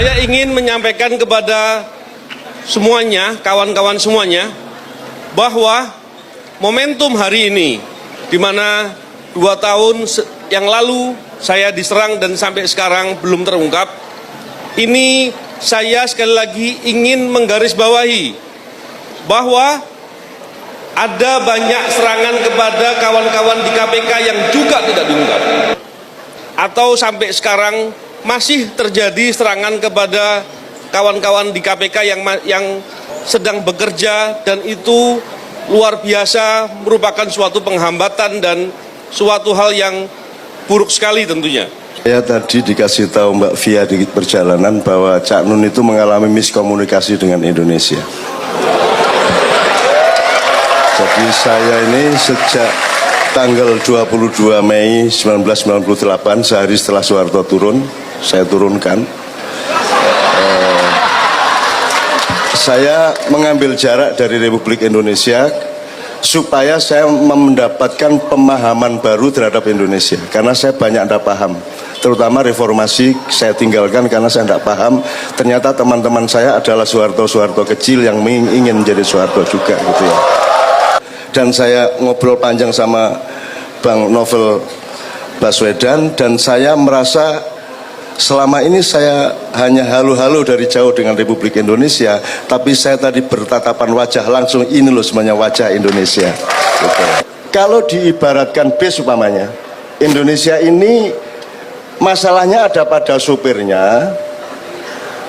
Saya ingin menyampaikan kepada semuanya, kawan-kawan semuanya, bahwa momentum hari ini, di mana 2 tahun yang lalu saya diserang dan sampai sekarang belum terungkap, ini saya sekali lagi ingin menggarisbawahi bahwa ada banyak serangan kepada kawan-kawan di KPK yang juga tidak diungkap. Atau sampai sekarang masih terjadi serangan kepada kawan-kawan di KPK yang sedang bekerja, dan itu luar biasa, merupakan suatu penghambatan dan suatu hal yang buruk sekali tentunya. Saya tadi dikasih tahu Mbak Via di perjalanan bahwa Cak Nun itu mengalami miskomunikasi dengan Indonesia. Jadi saya ini sejak tanggal 22 Mei 1998, sehari setelah Soeharto turun, saya turunkan. Saya mengambil jarak dari Republik Indonesia supaya saya mendapatkan pemahaman baru terhadap Indonesia. Karena saya banyak tidak paham, terutama reformasi saya tinggalkan karena saya tidak paham. Ternyata teman-teman saya adalah Soeharto kecil yang ingin menjadi Soeharto juga gitu ya. Dan saya ngobrol panjang sama Bang Novel Baswedan, dan saya merasa selama ini saya hanya halu-halu dari jauh dengan Republik Indonesia, tapi saya tadi bertatapan wajah langsung, ini loh semuanya wajah Indonesia gitu. Kalau diibaratkan bis umpamanya, Indonesia ini masalahnya ada pada supirnya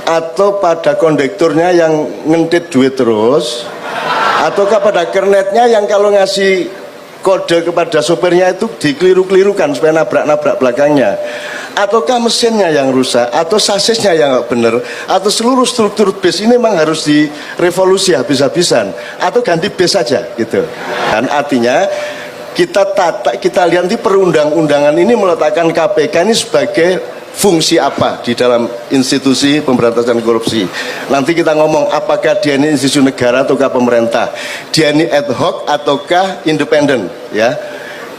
atau pada kondekturnya yang ngentit duit terus, ataukah pada kernetnya yang kalau ngasih kode kepada sopirnya itu dikeliru-kelirukan supaya nabrak-nabrak belakangnya, ataukah mesinnya yang rusak, atau sasisnya yang nggak benar, atau seluruh struktur bis ini memang harus direvolusi habis-habisan, atau ganti bis saja gitu. Dan artinya kita lihat di perundang-undangan ini meletakkan KPK ini sebagai fungsi apa di dalam institusi pemberantasan korupsi. Nanti kita ngomong apakah dia ini institusi negara ataukah pemerintah, dia ini ad hoc ataukah independen ya.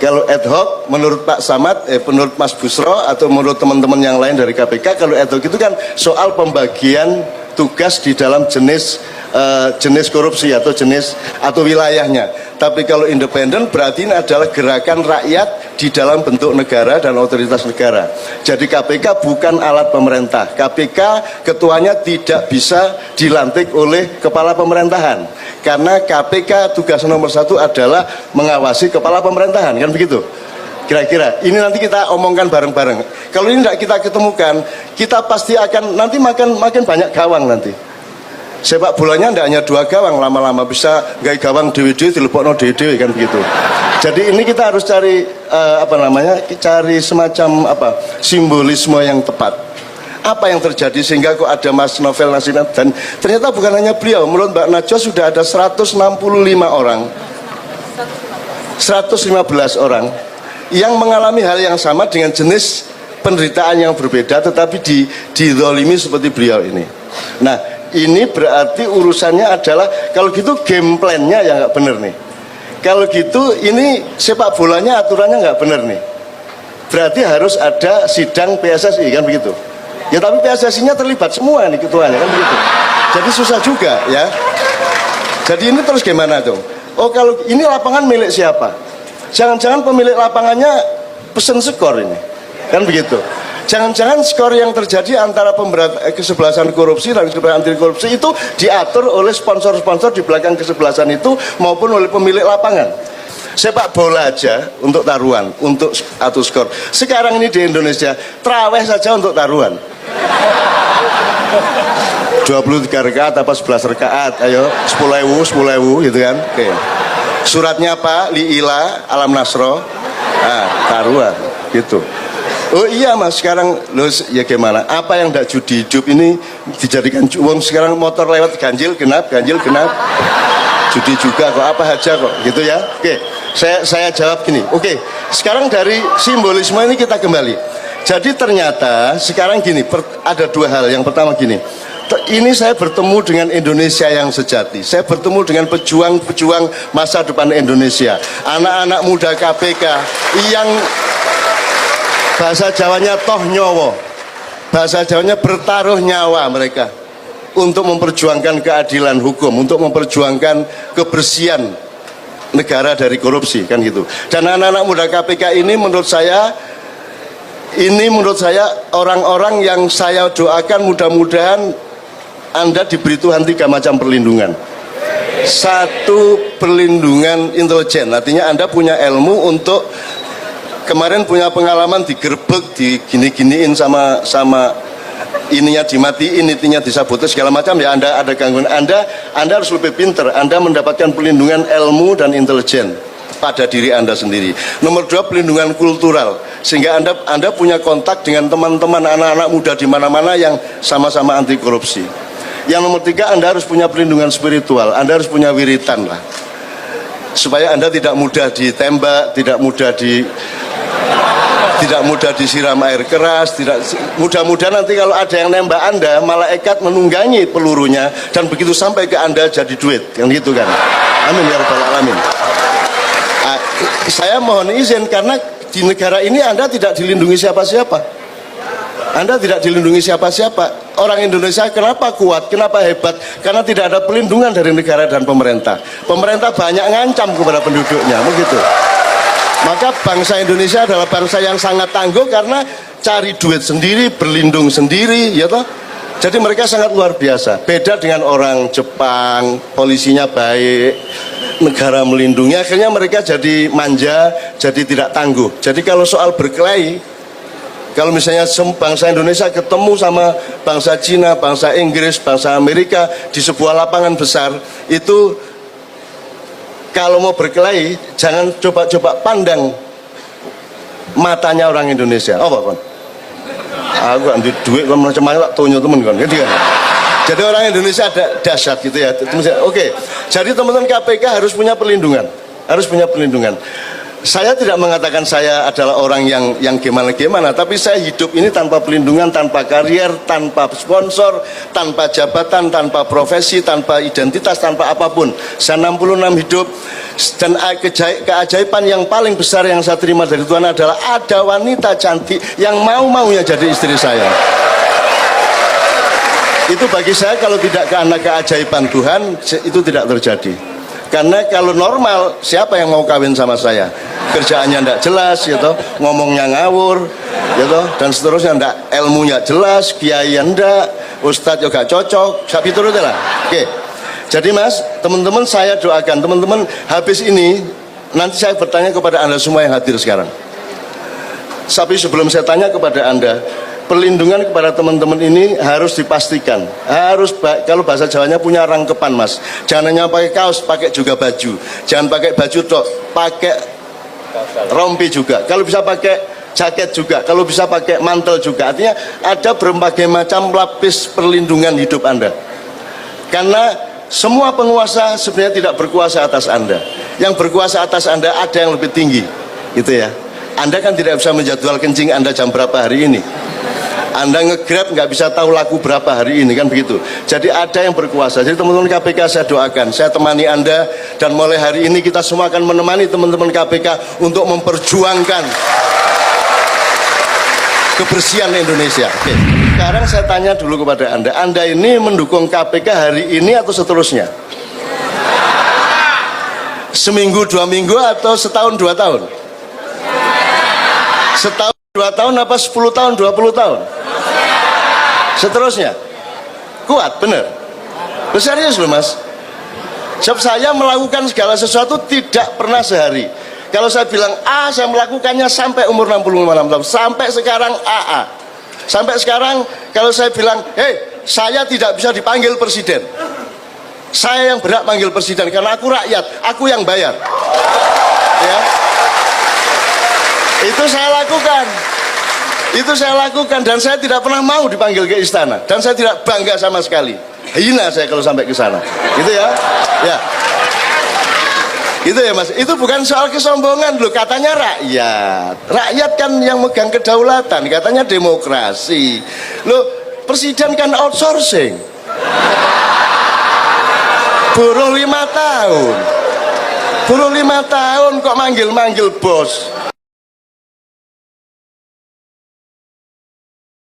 Kalau ad hoc menurut Pak Samad, menurut Mas Busro atau menurut teman-teman yang lain dari KPK, kalau ad hoc itu kan soal pembagian tugas di dalam jenis korupsi atau wilayahnya. Tapi kalau independen berarti ini adalah gerakan rakyat di dalam bentuk negara dan otoritas negara. Jadi KPK bukan alat pemerintah. KPK ketuanya tidak bisa dilantik oleh kepala pemerintahan, karena KPK tugas nomor 1 adalah mengawasi kepala pemerintahan, kan begitu? Kira-kira ini nanti kita omongkan bareng-bareng. Kalau ini tidak kita ketemukan, kita pasti akan nanti makin banyak gawang nanti. Sepak bolanya tidak hanya 2 gawang, lama-lama bisa gaya gawang dewe-dewe dilepokno dewe-dewe, kan begitu. Jadi ini kita harus cari cari semacam simbolisme yang tepat. Apa yang terjadi sehingga kok ada Mas Novel Nasir, dan ternyata bukan hanya beliau, menurut Mbak Najwa sudah ada 115 orang 115 orang yang mengalami hal yang sama dengan jenis penderitaan yang berbeda, tetapi dizalimi seperti beliau ini. Nah, ini berarti urusannya adalah kalau gitu game plan-nya yang nggak benar nih. Kalau gitu ini sepak bolanya aturannya nggak benar nih. Berarti harus ada sidang PSSI, kan begitu. Ya tapi PSSI-nya terlibat semua nih ketuanya, kan begitu. Jadi susah juga ya. Jadi ini terus gimana dong? Oh, kalau ini lapangan milik siapa? Jangan-jangan pemilik lapangannya pesen skor ini, kan begitu. Jangan-jangan skor yang terjadi antara kesebelasan korupsi dan kesebelasan anti korupsi itu diatur oleh sponsor-sponsor di belakang kesebelasan itu maupun oleh pemilik lapangan. Sepak bola aja untuk taruhan, untuk atur skor. Sekarang ini di Indonesia traweh saja untuk taruhan. 23 rakaat apa 11 rakaat, ayo 10.000 gitu kan. Oke. Suratnya apa? Li'ila Alam Nasro. Nah, taruhan gitu. Oh iya Mas, sekarang lo ya gimana? Apa yang tidak judi hidup ini dijadikan uang? Sekarang motor lewat ganjil genap, judi juga kok, apa aja kok, gitu ya? Oke, saya jawab gini. Oke, sekarang dari simbolisme ini kita kembali. Jadi ternyata sekarang gini, ada 2 hal. Yang pertama gini, ini saya bertemu dengan Indonesia yang sejati. Saya bertemu dengan pejuang-pejuang masa depan Indonesia, anak-anak muda KPK yang bahasa Jawanya toh nyowo, bahasa Jawanya bertaruh nyawa mereka untuk memperjuangkan keadilan hukum, untuk memperjuangkan kebersihan negara dari korupsi, kan gitu. Dan anak-anak muda KPK ini menurut saya orang-orang yang saya doakan mudah-mudahan Anda diberi Tuhan 3 macam perlindungan. 1, perlindungan intelijen, artinya Anda punya ilmu untuk kemarin punya pengalaman digerebek, digini-giniin sama ininya dimatiin, ininya disabotage segala macam, ya Anda ada gangguan. Anda harus lebih pinter, Anda mendapatkan perlindungan ilmu dan intelijen pada diri Anda sendiri. Nomor 2, perlindungan kultural, sehingga Anda punya kontak dengan teman-teman anak-anak muda di mana-mana yang sama-sama anti korupsi. Yang nomor 3, Anda harus punya perlindungan spiritual, Anda harus punya wiritan lah, supaya Anda tidak mudah ditembak, tidak mudah disiram air keras, mudah-mudahan nanti kalau ada yang nembak Anda, malaikat menunggangi pelurunya dan begitu sampai ke Anda jadi duit, kan gitu kan. Amin ya rabbal alamin. Saya mohon izin karena di negara ini Anda tidak dilindungi siapa-siapa. Anda tidak dilindungi siapa-siapa. Orang Indonesia kenapa kuat, kenapa hebat? Karena tidak ada perlindungan dari negara dan pemerintah. Pemerintah banyak ngancam kepada penduduknya, begitu. Maka bangsa Indonesia adalah bangsa yang sangat tangguh karena cari duit sendiri, berlindung sendiri, ya toh. Jadi mereka sangat luar biasa. Beda dengan orang Jepang, polisinya baik, negara melindungi, akhirnya mereka jadi manja, jadi tidak tangguh. Jadi kalau soal berkelahi, kalau misalnya bangsa Indonesia ketemu sama bangsa Cina, bangsa Inggris, bangsa Amerika di sebuah lapangan besar, itu kalau mau berkelahi, jangan coba-coba pandang matanya orang Indonesia. Oh, Pak, aku ambil duit kalau macam-macam tonyo temen kan, gitu kan. Jadi orang Indonesia ada dahsyat gitu ya. Oke. Jadi teman-teman KPK harus punya perlindungan, harus punya perlindungan. Saya tidak mengatakan saya adalah orang yang gimana-gimana, tapi saya hidup ini tanpa perlindungan, tanpa karier, tanpa sponsor, tanpa jabatan, tanpa profesi, tanpa identitas, tanpa apapun. Saya 66 hidup, dan keajaiban yang paling besar yang saya terima dari Tuhan adalah ada wanita cantik yang mau-maunya jadi istri saya. Itu bagi saya kalau tidak karena keajaiban Tuhan, itu tidak terjadi. Karena kalau normal, siapa yang mau kawin sama saya? Kerjaannya tidak jelas, gitu, ngomongnya ngawur, gitu, dan seterusnya, tidak, ilmunya jelas, kiai tidak, ustadz juga cocok, sapi turut lah. Oke. Jadi Mas, teman-teman saya doakan, teman-teman habis ini, nanti saya bertanya kepada Anda semua yang hadir sekarang. Tapi sebelum saya tanya kepada Anda, perlindungan kepada teman-teman ini harus dipastikan, harus, kalau bahasa Jawanya punya rangkepan Mas. Jangan hanya pakai kaos, pakai juga baju. Jangan pakai baju tok, pakai rompi juga. Kalau bisa pakai jaket juga, kalau bisa pakai mantel juga. Artinya ada berbagai macam lapis perlindungan hidup Anda. Karena semua penguasa sebenarnya tidak berkuasa atas Anda. Yang berkuasa atas Anda ada yang lebih tinggi, gitu ya. Anda kan tidak bisa menjadwal kencing Anda jam berapa hari ini. Anda nge-grab nggak bisa tahu laku berapa hari ini, kan begitu. Jadi ada yang berkuasa. Jadi teman-teman KPK saya doakan, saya temani Anda, dan mulai hari ini kita semua akan menemani teman-teman KPK untuk memperjuangkan kebersihan Indonesia. Oke. Sekarang saya tanya dulu kepada Anda ini mendukung KPK hari ini atau seterusnya? Seminggu, 2 minggu, atau setahun, 2 tahun? Setahun, 2 tahun, apa 10 tahun, 20 tahun? Seterusnya? Kuat, benar? Serius loh Mas. Sebab saya melakukan segala sesuatu tidak pernah sehari. Kalau saya bilang A, saya melakukannya sampai umur 65 tahun. Sampai sekarang AA. Sampai sekarang kalau saya bilang, hei, saya tidak bisa dipanggil presiden. Saya yang berhak panggil presiden karena aku rakyat, aku yang bayar. Ya. Itu saya lakukan. Itu saya lakukan, dan saya tidak pernah mau dipanggil ke istana, dan saya tidak bangga sama sekali. Hina saya kalau sampai ke sana. Gitu ya. Ya. Itu ya Mas. Itu bukan soal kesombongan loh, katanya rakyat. Rakyat kan yang megang kedaulatan, katanya demokrasi. Loh, presiden kan outsourcing. Buruh 5 tahun. Buruh 5 tahun kok manggil-manggil bos.